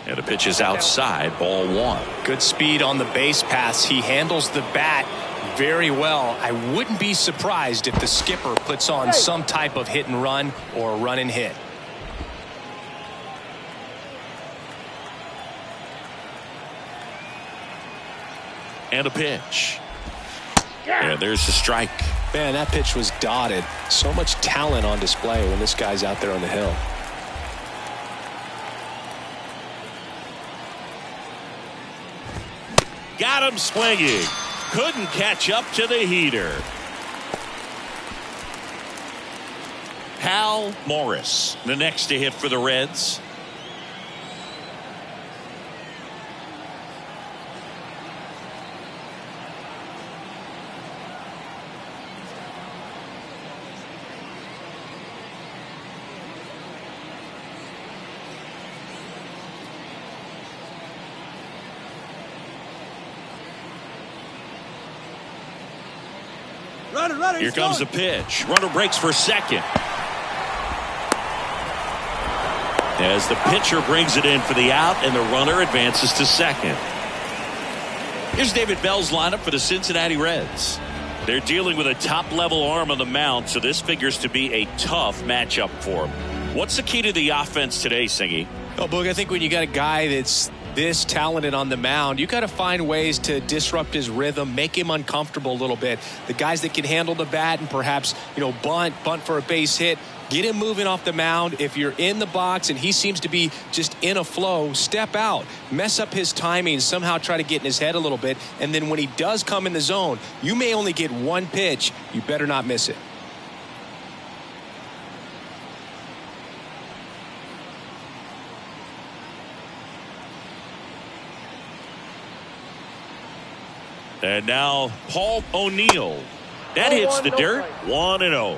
And the pitch is outside, ball one. Good speed on the base paths. He handles the bat very well. I wouldn't be surprised if the skipper puts on some type of hit and run or run and hit. And a pitch. And there's the strike. Man, that pitch was dotted. So much talent on display when this guy's out there on the hill. Got him swinging. Couldn't catch up to the heater. Hal Morris, the next to hit for the Reds. Here comes the pitch. Runner breaks for second. As the pitcher brings it in for the out, and the runner advances to second. Here's David Bell's lineup for the Cincinnati Reds. They're dealing with a top-level arm on the mound, so this figures to be a tough matchup for them. What's the key to the offense today, Singy? Oh, Boog, I think when you got a guy that's this talented on the mound, you got to find ways to disrupt his rhythm, make him uncomfortable a little bit. The guys that can handle the bat and perhaps, bunt for a base hit, get him moving off the mound. If you're in the box and he seems to be just in a flow, step out, mess up his timing, somehow try to get in his head a little bit. And then when he does come in the zone, you may only get one pitch. You better not miss it. And now Paul O'Neill. That hits the dirt. 1-0.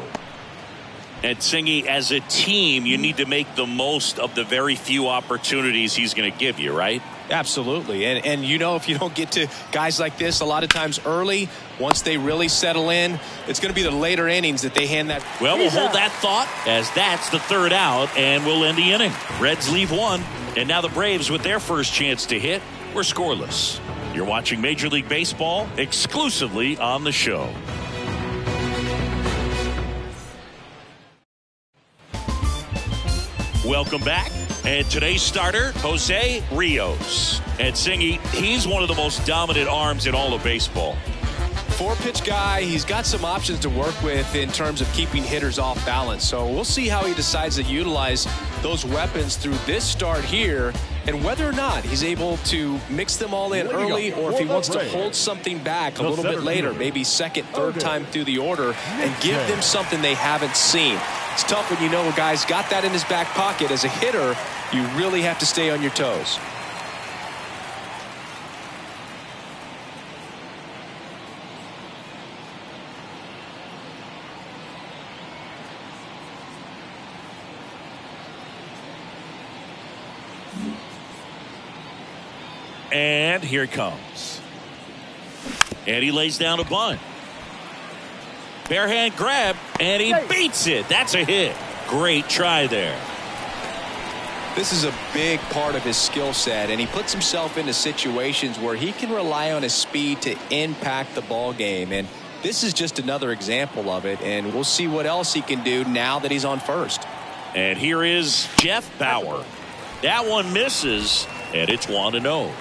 And Singy, as a team, you need to make the most of the very few opportunities he's going to give you, right? Absolutely. And if you don't get to guys like this a lot of times early, once they really settle in, it's going to be the later innings that they hand that. Well, we'll hold that thought as that's the third out, and we'll end the inning. Reds leave one, and now the Braves with their first chance to hit were scoreless. You're watching Major League Baseball exclusively on the show. Welcome back. And today's starter, Jose Rios. And Singy, he's one of the most dominant arms in all of baseball. 4-pitch guy. He's got some options to work with in terms of keeping hitters off balance. So we'll see how he decides to utilize those weapons through this start here, and whether or not he's able to mix them all in early, or if he wants to hold something back a little bit later, maybe second, third time through the order, and give them something they haven't seen. It's tough when you know a guy's got that in his back pocket. As a hitter, you really have to stay on your toes. And here it comes. And he lays down a bunt. Bare hand grab, and he beats it. That's a hit. Great try there. This is a big part of his skill set, and he puts himself into situations where he can rely on his speed to impact the ball game. And this is just another example of it, and we'll see what else he can do now that he's on first. And here is Jeff Bauer. That one misses, and it's 1-0.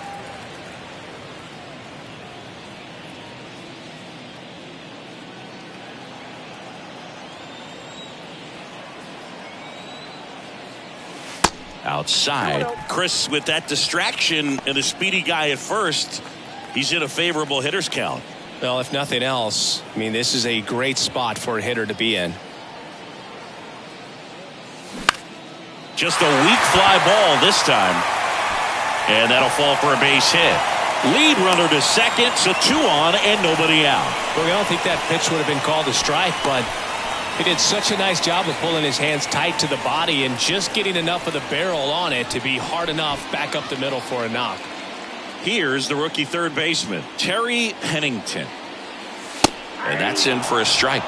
Outside. Chris, with that distraction and a speedy guy at first, he's in a favorable hitter's count. Well, if nothing else, I mean, this is a great spot for a hitter to be in. Just a weak fly ball this time. And that'll fall for a base hit. Lead runner to second, so 2 on and nobody out. Well, I don't think that pitch would have been called a strike, but he did such a nice job of pulling his hands tight to the body and just getting enough of the barrel on it to be hard enough back up the middle for a knock. Here's the rookie third baseman, Terry Pennington. And that's in for a strike.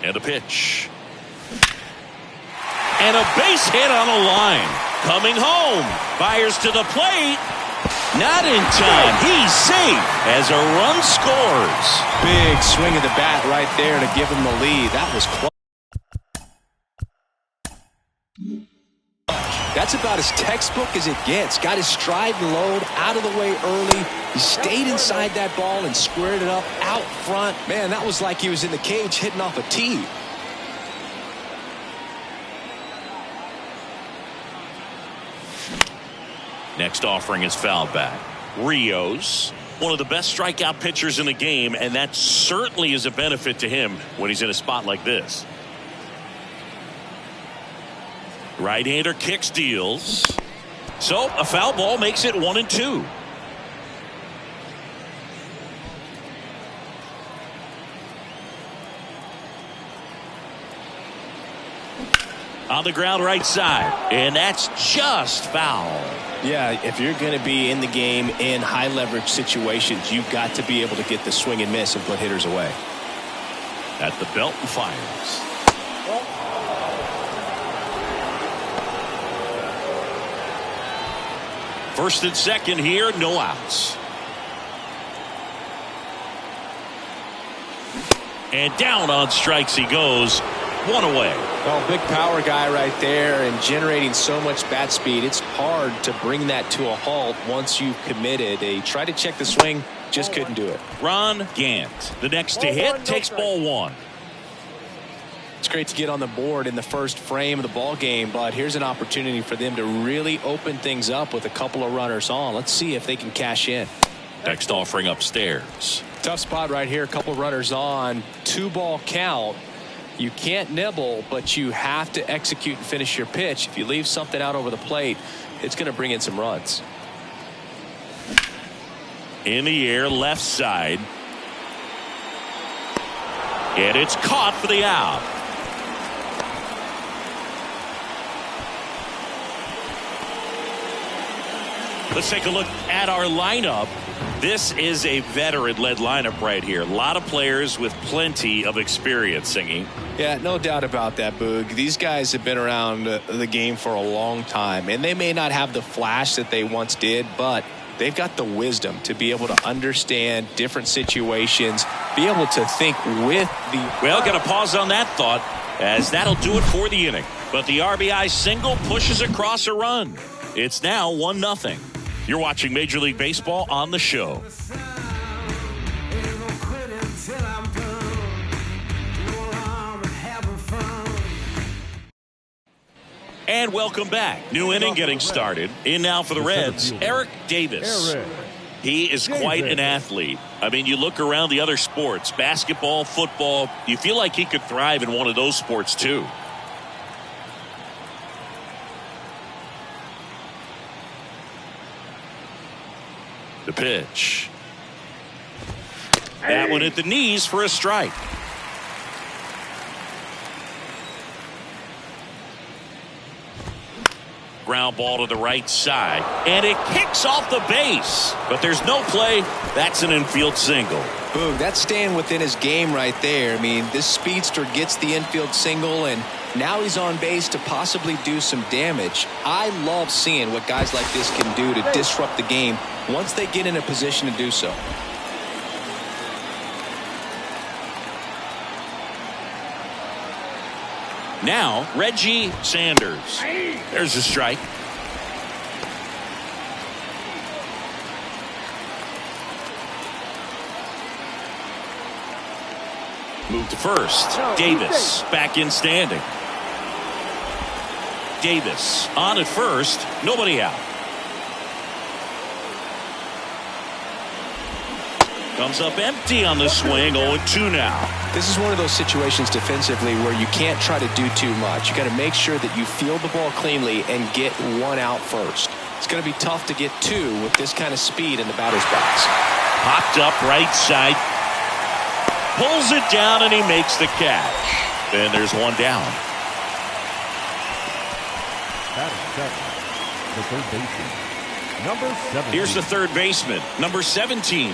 And a pitch. And a base hit on a line. Coming home. Fires to the plate. Not in time. He's safe as a run scores. Big swing of the bat right there to give him the lead. That was close. That's about as textbook as it gets. Got his stride and load out of the way early. He stayed inside that ball and squared it up out front. Man, that was like he was in the cage hitting off a tee. Next offering is fouled back. Rios, one of the best strikeout pitchers in the game, and that certainly is a benefit to him when he's in a spot like this. Right-hander kicks, deals. So a foul ball makes it 1-2. On the ground right side, and that's just foul. Yeah, if you're going to be in the game in high leverage situations, you've got to be able to get the swing and miss and put hitters away. At the belt and fires. First and second here, no outs. And down on strikes he goes. One away. Well, big power guy right there and generating so much bat speed. It's hard to bring that to a halt once you've committed. They tried to check the swing, just couldn't do it. Ron Gant, the next to hit, takes ball one. It's great to get on the board in the first frame of the ball game, but here's an opportunity for them to really open things up with a couple of runners on. Let's see if they can cash in. Next offering upstairs. Tough spot right here. A couple of runners on. 2-ball count. You can't nibble, but you have to execute and finish your pitch. If you leave something out over the plate, it's going to bring in some runs. In the air, left side. And it's caught for the out. Let's take a look at our lineup. This is a veteran-led lineup right here. A lot of players with plenty of experience singing. Yeah, no doubt about that, Boog. These guys have been around the game for a long time, and they may not have the flash that they once did, but they've got the wisdom to be able to understand different situations, be able to think with the... Well, got to pause on that thought, as that'll do it for the inning. But the RBI single pushes across a run. It's now 1-0. You're watching Major League Baseball on the show. And welcome back. New inning getting started. In now for the Reds, Eric Davis. He is quite an athlete. I mean, you look around the other sports, basketball, football, you feel like he could thrive in one of those sports too. The pitch. That one at the knees for a strike. Ground ball to the right side, and it kicks off the base, but there's no play. That's an infield single. Boom, that's staying within his game right there. I mean, this speedster gets the infield single, and now he's on base to possibly do some damage. I love seeing what guys like this can do to disrupt the game once they get in a position to do so. Now, Reggie Sanders. There's a strike. Move to first. Davis back in standing. Davis on at first. Nobody out. Comes up empty on the swing. 0-2 now. This is one of those situations defensively where you can't try to do too much. You got to make sure that you field the ball cleanly and get one out first. It's going to be tough to get two with this kind of speed in the batter's box. Popped up right side. Pulls it down and he makes the catch. And there's one down. The third baseman, number 17. Here's the third baseman, number 17.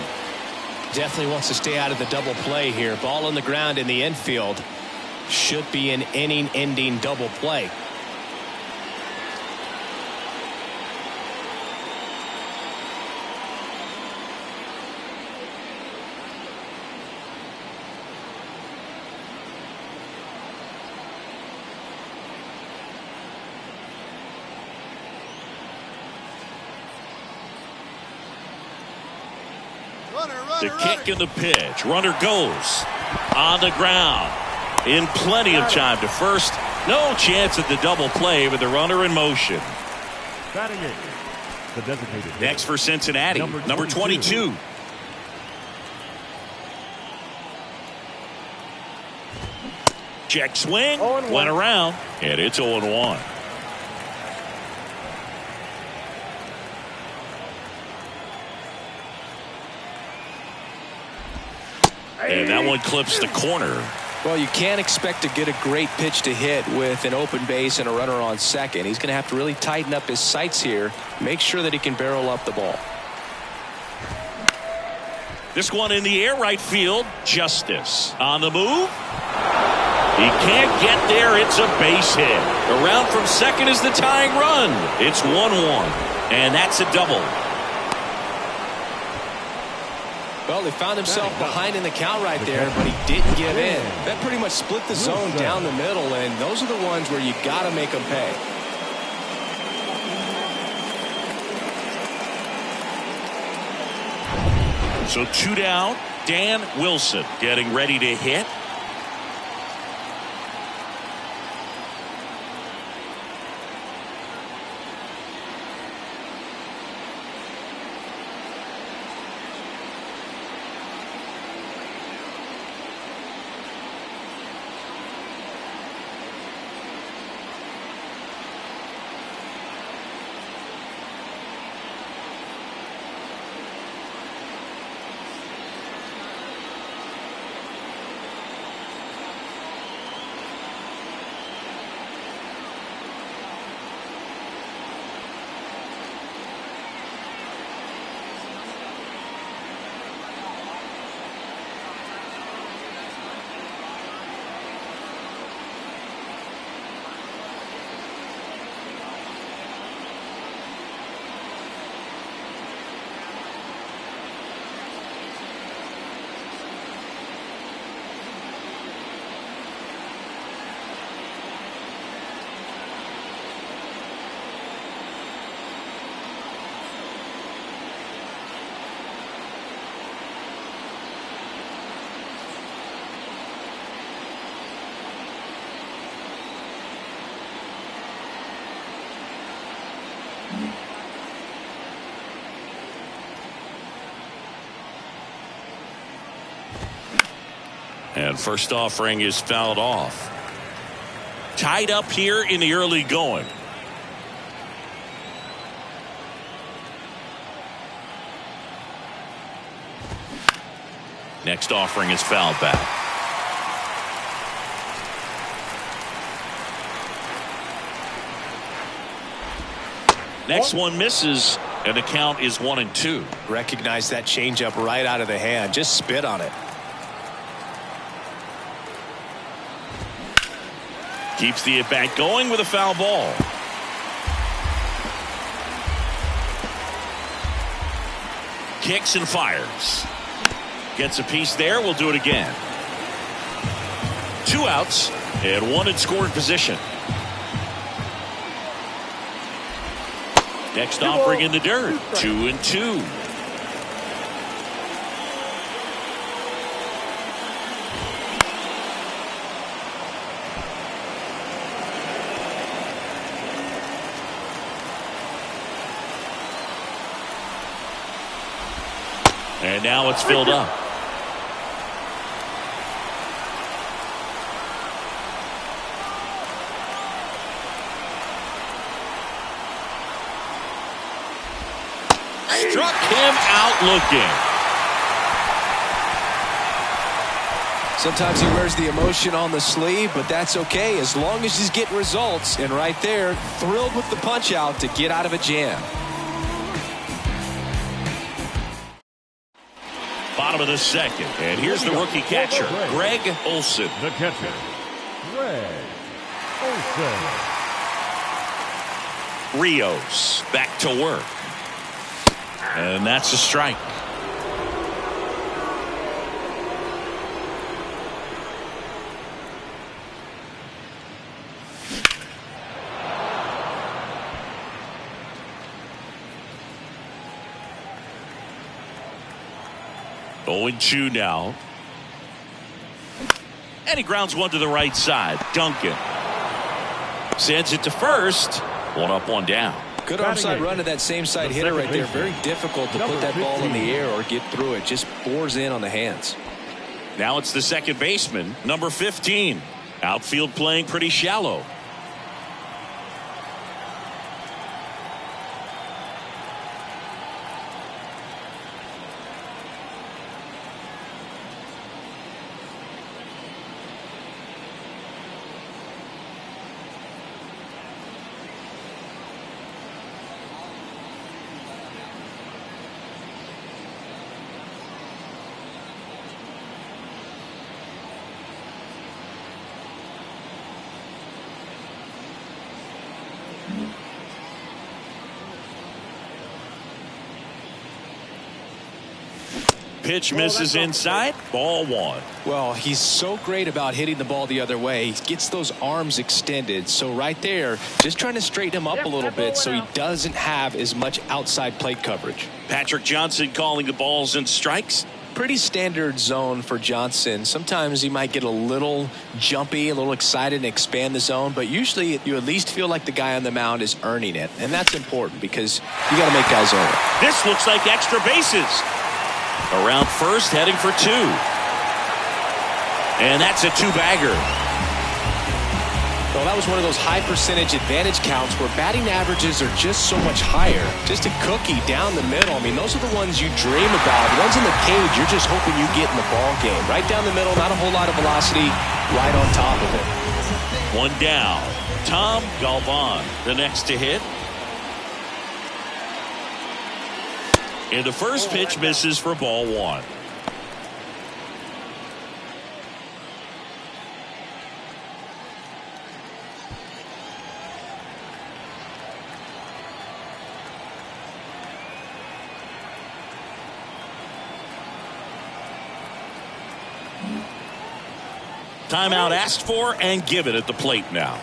Definitely wants to stay out of the double play here. Ball on the ground in the infield. Should be an inning-ending double play. The kick and the pitch. Runner goes on the ground in plenty of time to first. No chance at the double play with the runner in motion. Batting it, the designated hitter. Next for Cincinnati, number 22. Check swing, went around, and it's 0-1. And that one clips the corner. Well, you can't expect to get a great pitch to hit with an open base and a runner on second. He's going to have to really tighten up his sights here, make sure that he can barrel up the ball. This one in the air, right field. Justice on the move. He can't get there. It's a base hit. Around from second is the tying run. It's 1-1, and that's a double. Well, he found himself behind in the count right there, but he didn't give in. That pretty much split the zone down the middle, and those are the ones where you got to make them pay. So 2 down. Dan Wilson getting ready to hit. And first offering is fouled off. Tied up here in the early going. Next offering is fouled back. Next one misses, and the count is 1-2. Recognize that changeup right out of the hand. Just spit on it. Keeps the at-bat going with a foul ball. Kicks and fires. Gets a piece there. We'll do it again. 2 outs and 1 in scoring position. Next offering in the dirt. 2-2. And now it's filled up. Struck him out looking. Sometimes he wears the emotion on the sleeve, but that's okay as long as he's getting results. And right there, thrilled with the punch out to get out of a jam. Bottom of the second, and here's the rookie catcher, Greg Olson. The catcher, Greg Olson. Rios back to work. And that's a strike. Owen Chu now. And he grounds one to the right side. Duncan sends it to first. One up, one down. Good onside run to that same side hitter right there. Very difficult to put that ball in the air or get through it. Just bores in on the hands. Now it's the second baseman, number 15. Outfield playing pretty shallow. Pitch misses inside. Ball one. Well, he's so great about hitting the ball the other way. He gets those arms extended. So right there, just trying to straighten him up a little bit so he doesn't have as much outside plate coverage. Patrick Johnson calling the balls and strikes. Pretty standard zone for Johnson. Sometimes he might get a little jumpy, a little excited and expand the zone, but usually you at least feel like the guy on the mound is earning it. And that's important because you got to make guys earn it. This looks like extra bases. Around first, heading for two. And that's a two-bagger. Well, that was one of those high percentage advantage counts where batting averages are just so much higher. Just a cookie down the middle. I mean, those are the ones you dream about. The ones in the cage, you're just hoping you get in the ball game. Right down the middle, not a whole lot of velocity, right on top of it. One down. Tom Galvan, the next to hit. And the first pitch misses for ball one. Timeout asked for and given at the plate now.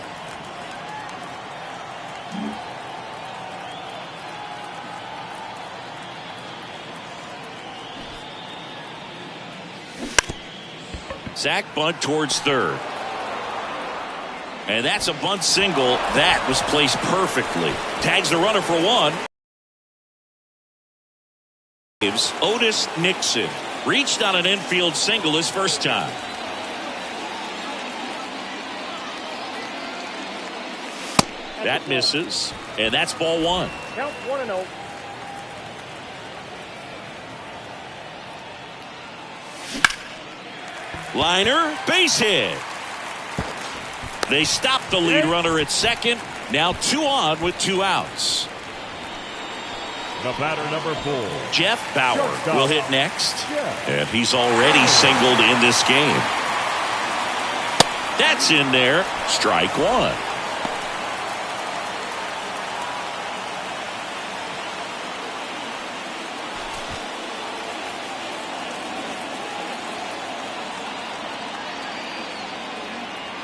Sack bunt towards third. And that's a bunt single. That was placed perfectly. Tags the runner for one. Otis Nixon reached on an infield single his first time. That misses. And that's ball one. Count 1-0. Liner, base hit. They stop the lead runner at second. Now two on with two outs. The batter, number 4. Jeff Bauer will hit next. And he's already singled in this game. That's in there. Strike one.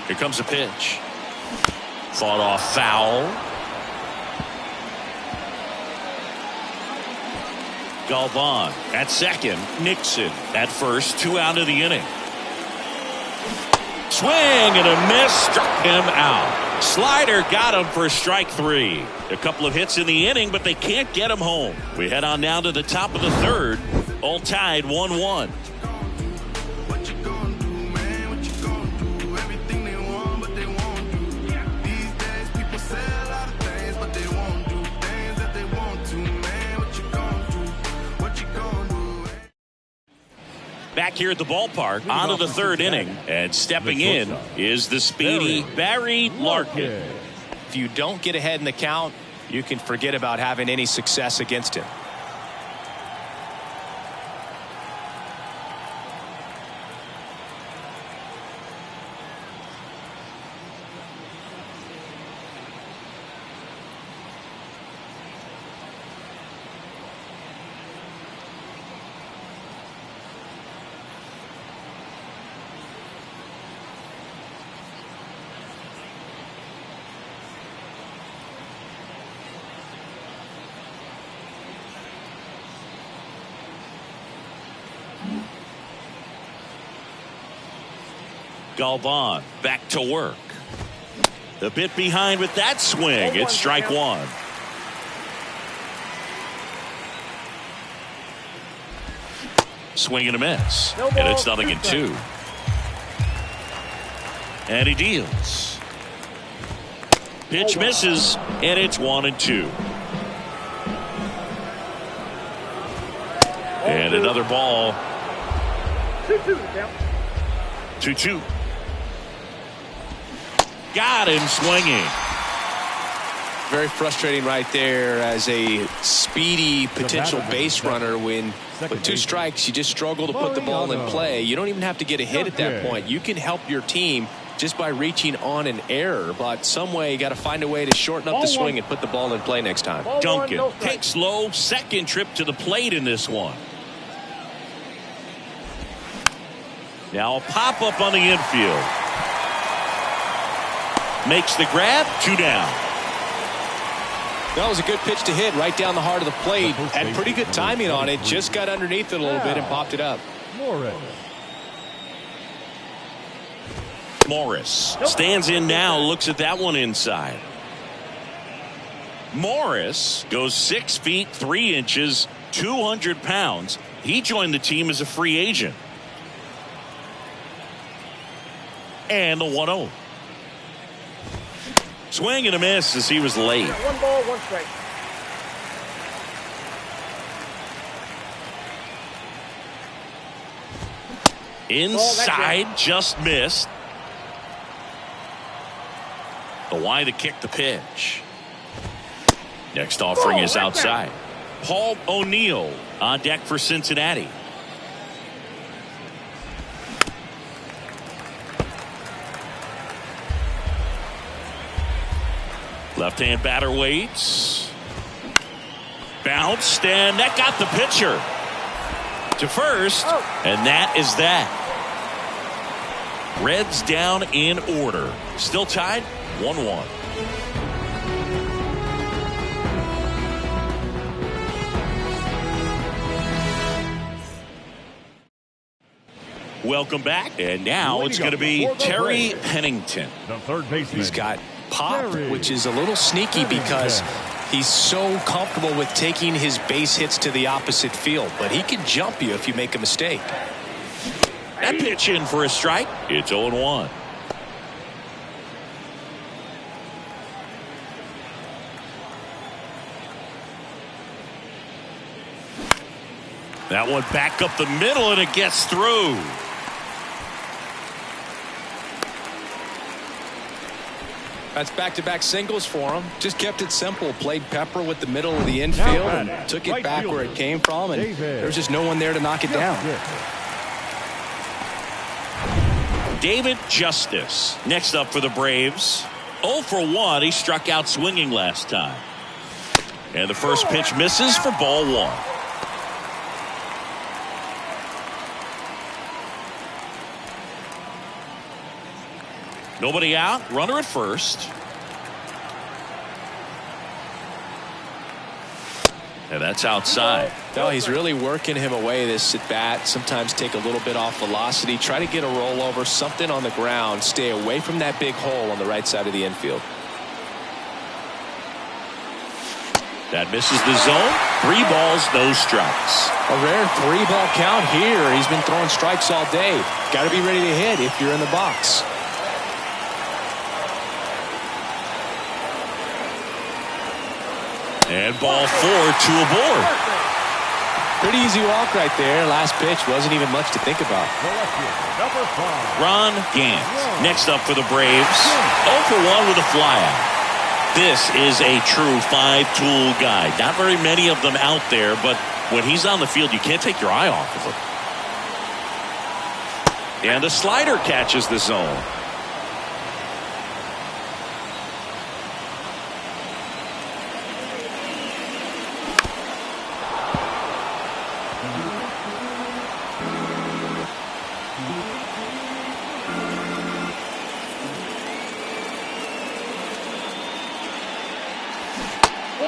Here comes a pitch. Fought off foul. Galvan at second. Nixon at first. Two out of the inning. Swing and a miss. Struck him out. Slider got him for strike three. A couple of hits in the inning, but they can't get him home. We head on down to the top of the third. All tied 1-1. Back here at the ballpark, on to the third inning, and stepping in is the speedy Barry Larkin. If you don't get ahead in the count, you can forget about having any success against him. Galvan back to work. A bit behind with that swing. It's strike one. Swing and a miss. And it's 0-2. And he deals. Pitch misses, and it's 1-2. And another ball. 2-2. Got him swinging. Very frustrating right there as a speedy potential base runner. When with 2 strikes, you just struggle to put the ball in play. You don't even have to get a hit at that point. You can help your team just by reaching on an error, but some way you got to find a way to shorten up the swing and put the ball in play next time. Duncan takes low, second trip to the plate in this one. Now a pop up on the infield. Makes the grab, 2 down. That was a good pitch to hit right down the heart of the plate. Had pretty good timing on it. Just got underneath it a little bit and popped it up. Morris stands in now, looks at that one inside. Morris goes 6 feet 3 inches, 200 pounds. He joined the team as a free agent. And the 1-0. Swing and a miss as he was late. 1 ball, 1 strike. Inside, just missed. The wide to kick the pitch. Next offering is outside. Paul O'Neill on deck for Cincinnati. Left-hand batter waits. Bounced, and that got the pitcher to first, and that is that. Reds down in order. Still tied, 1-1. Welcome back, and now it's going to be Terry Pennington. The third baseman. He's got pop, which is a little sneaky because he's so comfortable with taking his base hits to the opposite field, but he can jump you if you make a mistake. That pitch in for a strike. It's 0-1. That one back up the middle, and it gets through. That's back-to-back singles for him. Just kept it simple. Played pepper with the middle of the infield and took it back where it came from, and there's just no one there to knock it down. David Justice next up for the Braves. 0 for 1. He struck out swinging last time. And the first pitch misses for ball 1. Nobody out. Runner at first. And that's outside. No, he's really working him away this at bat. Sometimes take a little bit off velocity. Try to get a rollover, something on the ground. Stay away from that big hole on the right side of the infield. That misses the zone. 3 balls, no strikes. A rare 3-ball count here. He's been throwing strikes all day. Got to be ready to hit if you're in the box. And ball 4, 2 aboard. Pretty easy walk right there. Last pitch wasn't even much to think about. Number 5. Ron Gant next up for the Braves. 0 for 1 with a flyout. This is a true 5-tool guy. Not very many of them out there, but when he's on the field, you can't take your eye off of him. And a slider catches the zone.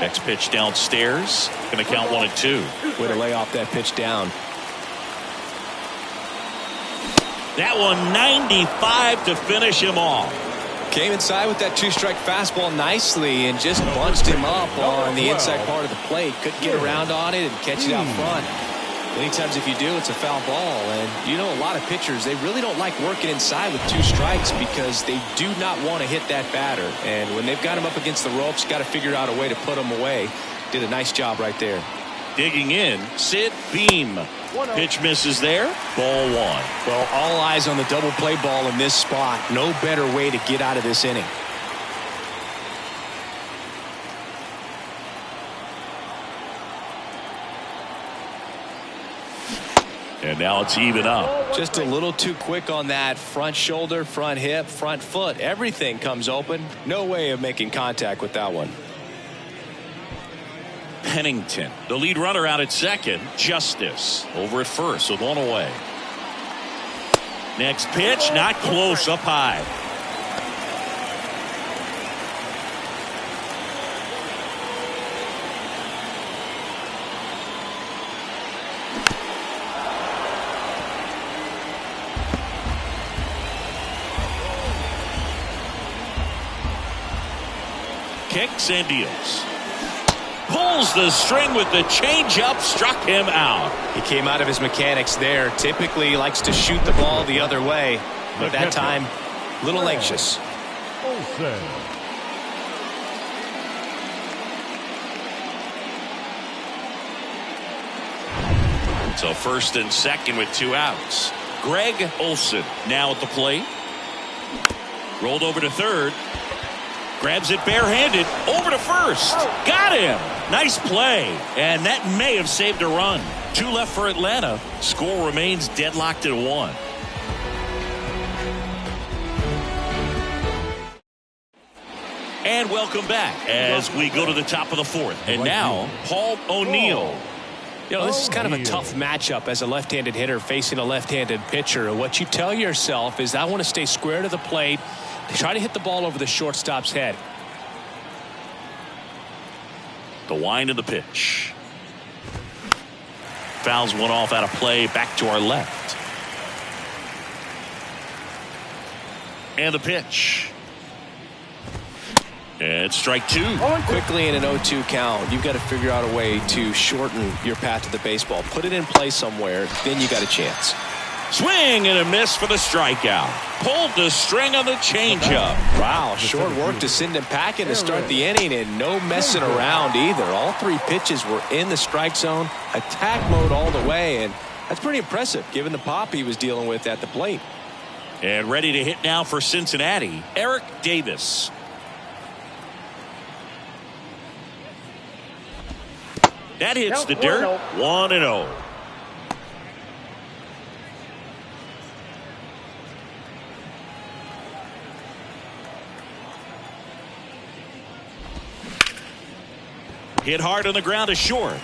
Next pitch downstairs. Going to count 1 and 2. Way to lay off that pitch down. That one 95 to finish him off. Came inside with that two-strike fastball nicely and just bunched him up on the inside part of the plate. Couldn't get around on it and catch it out front. Many times if you do, it's a foul ball. And you know, a lot of pitchers, they really don't like working inside with two strikes because they do not want to hit that batter. And when they've got him up against the ropes, got to figure out a way to put him away. Did a nice job right there. Digging in, Sid Beam. Pitch misses there. Ball one. Well, all eyes on the double play ball in this spot. No better way to get out of this inning. And now it's even up. Just a little too quick on that front shoulder, front hip, front foot. Everything comes open. No way of making contact with that one. Pennington, the lead runner out at second. Justice over at first with one away. Next pitch, not close, up high. Kicks and deals. Pulls the string with the changeup, struck him out. He came out of his mechanics there. Typically likes to shoot the ball the other way, but that time a little anxious. So first and second with two outs. Greg Olson now at the plate. Rolled over to third. Grabs it barehanded over to first. Got him. Nice play. And that may have saved a run. Two left for Atlanta. Score remains deadlocked at 1. And welcome back as we go to the top of the fourth. And now Paul O'Neill. You know, this is kind of a tough matchup as a left-handed hitter facing a left-handed pitcher. What you tell yourself is I want to stay square to the plate. Try to hit the ball over the shortstop's head. The wind of the pitch. Fouls one off out of play, back to our left. And the pitch. And strike two. Quickly in an 0-2 count, you've got to figure out a way to shorten your path to the baseball. Put it in play somewhere, then you got a chance. Swing and a miss for the strikeout. Pulled the string on the changeup. Wow, short work to send him packing to start the inning, and no messing around either. All three pitches were in the strike zone, attack mode all the way, and that's pretty impressive given the pop he was dealing with at the plate. And ready to hit now for Cincinnati, Eric Davis. That hits the dirt. 1-0. Hit hard on the ground to short.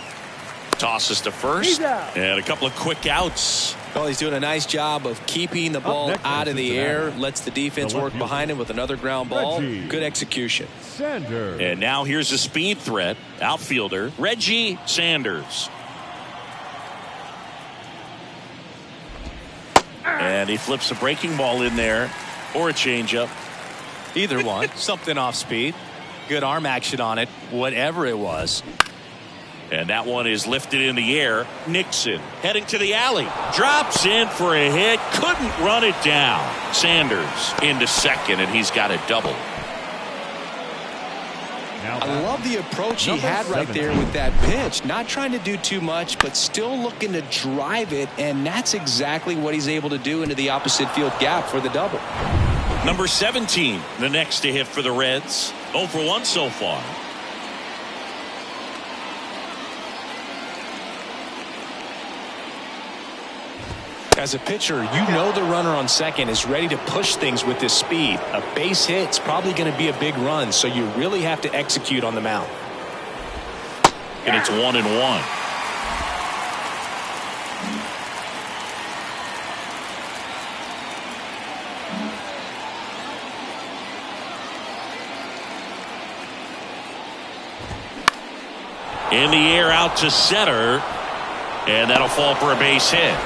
Tosses to first. And a couple of quick outs. Well, he's doing a nice job of keeping the ball out of the air. Lets the defense work behind him with another ground ball. Good execution. And now here's a speed threat. Outfielder Reggie Sanders. And he flips a breaking ball in there or a changeup. Either one. Something off speed. Good arm action on it, whatever it was. And that one is lifted in the air. Nixon heading to the alley. Drops in for a hit. Couldn't run it down. Sanders into second, and he's got a double. I love the approach he had right there with that pitch. Not trying to do too much, but still looking to drive it, and that's exactly what he's able to do into the opposite field gap for the double. Number 17, the next to hit for the Reds. 0 for 1 so far. As a pitcher, you know the runner on second is ready to push things with this speed. A base hit's probably going to be a big run, so you really have to execute on the mound. And it's 1-1. In the air out to center, and that'll fall for a base hit.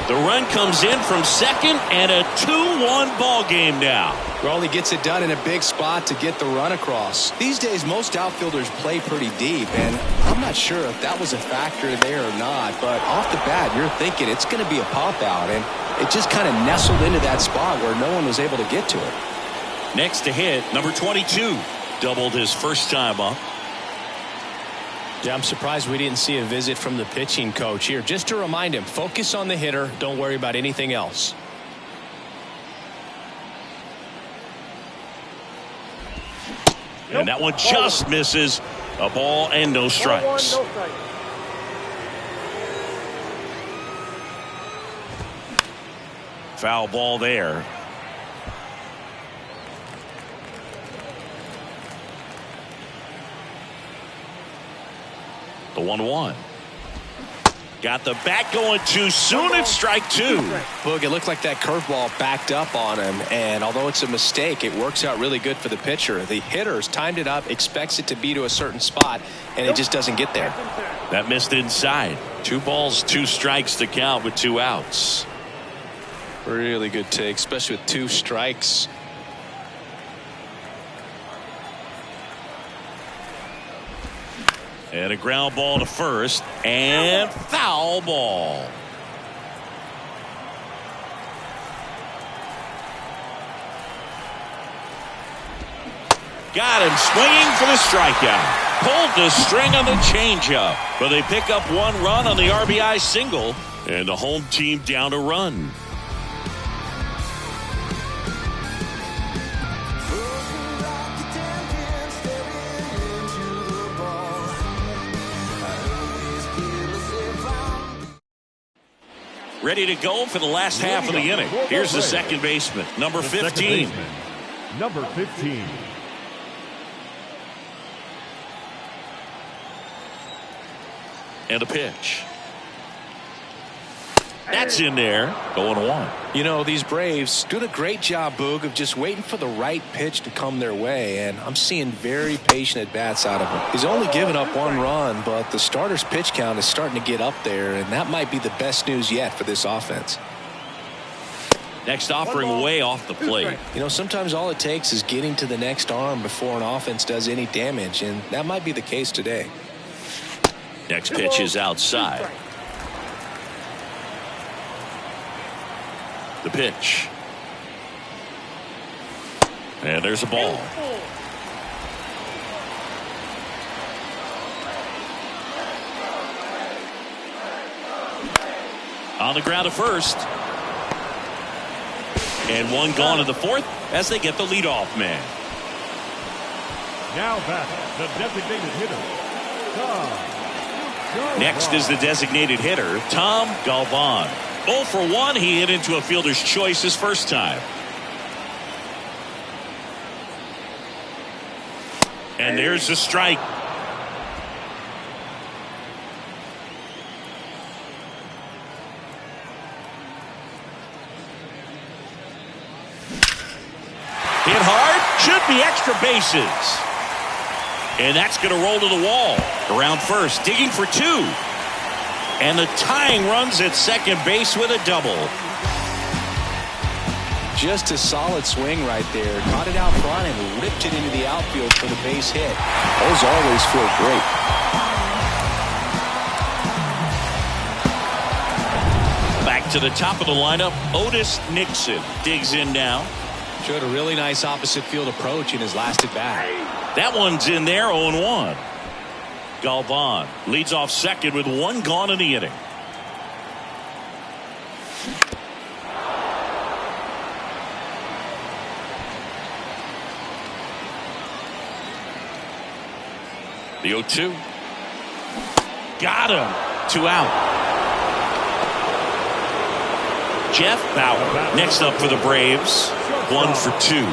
The run comes in from second, and a 2-1 ball game now. Well, he gets it done in a big spot to get the run across. These days, most outfielders play pretty deep, and I'm not sure if that was a factor there or not, but off the bat, you're thinking it's going to be a pop-out, and it just kind of nestled into that spot where no one was able to get to it. Next to hit, number 22. Doubled his first time up. Yeah, I'm surprised we didn't see a visit from the pitching coach here. Just to remind him, focus on the hitter. Don't worry about anything else. And that one just misses. A ball and no strikes. Foul ball there. The 1-1. Got the bat going too soon. It's strike two. Boog, it looked like that curveball backed up on him, and although it's a mistake, it works out really good for the pitcher. The hitter's timed it up, expects it to be to a certain spot, and it just doesn't get there. That missed inside. 2 balls, 2 strikes to count with 2 outs. Really good take, especially with 2 strikes. And a ground ball to first, and foul ball. Got him swinging for the strikeout. Pulled the string on the changeup, but they pick up 1 run on the RBI single, and the home team down a run. Ready to go for the last half of the inning. Here's the second baseman, number 15. Number 15. And a pitch. That's in there. 0-1. You know, these Braves doing a great job, Boog, of just waiting for the right pitch to come their way, and I'm seeing very patient at-bats out of him. He's only given up 1 run, but the starter's pitch count is starting to get up there, and that might be the best news yet for this offense. Next offering way off the plate. You know, sometimes all it takes is getting to the next arm before an offense does any damage, and that might be the case today. Next pitch is outside. The pitch. And there's a ball. On the ground to first. And 1 gone in the 4th as they get the leadoff man. Now back, the designated hitter, Tom Galvan. Next is the designated hitter, Tom Galvan. 0 for 1. He hit into a fielder's choice his first time. And there's the strike. Hit hard. Should be extra bases. And that's going to roll to the wall. Around first. Digging for 2. And the tying runs at second base with a double. Just a solid swing right there. Caught it out front and ripped it into the outfield for the base hit. Those always feel great. Back to the top of the lineup, Otis Nixon digs in now. Showed a really nice opposite field approach in his last at bat. That one's in there, 0-1. Galvan leads off second with 1 gone in the inning. The 0-2. Got him. 2 out. Jeff Bauer next up for the Braves. 1 for 2.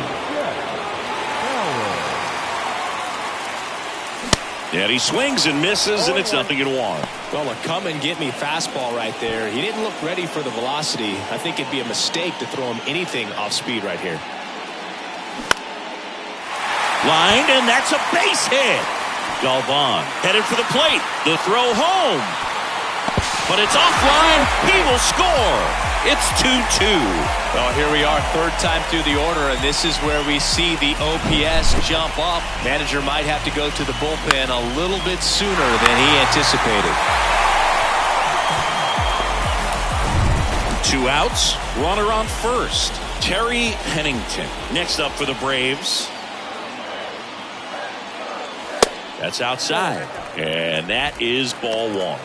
And he swings and misses, and it's 0-1. Well, a come-and-get-me fastball right there. He didn't look ready for the velocity. I think it'd be a mistake to throw him anything off speed right here. Lined, and that's a base hit. Galvan headed for the plate. The throw home. but it's offline. He will score. It's 2-2. Well, here we are, third time through the order, and this is where we see the OPS jump up. Manager might have to go to the bullpen a little bit sooner than he anticipated. 2 outs, runner on first. Terry Pennington next up for the Braves. That's outside, and that is ball 1.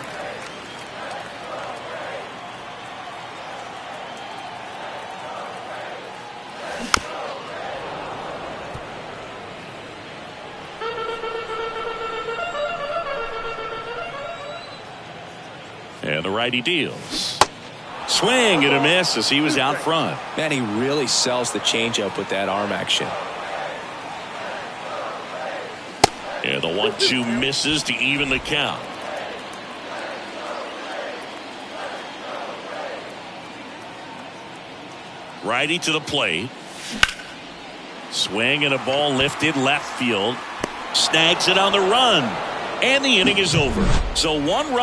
And the righty deals. Swing and a miss as he was out front. Man, he really sells the changeup with that arm action. And the 1-2 misses to even the count. Righty to the plate. Swing and a ball lifted left field. Snags it on the run. And the inning is over. So 1 run.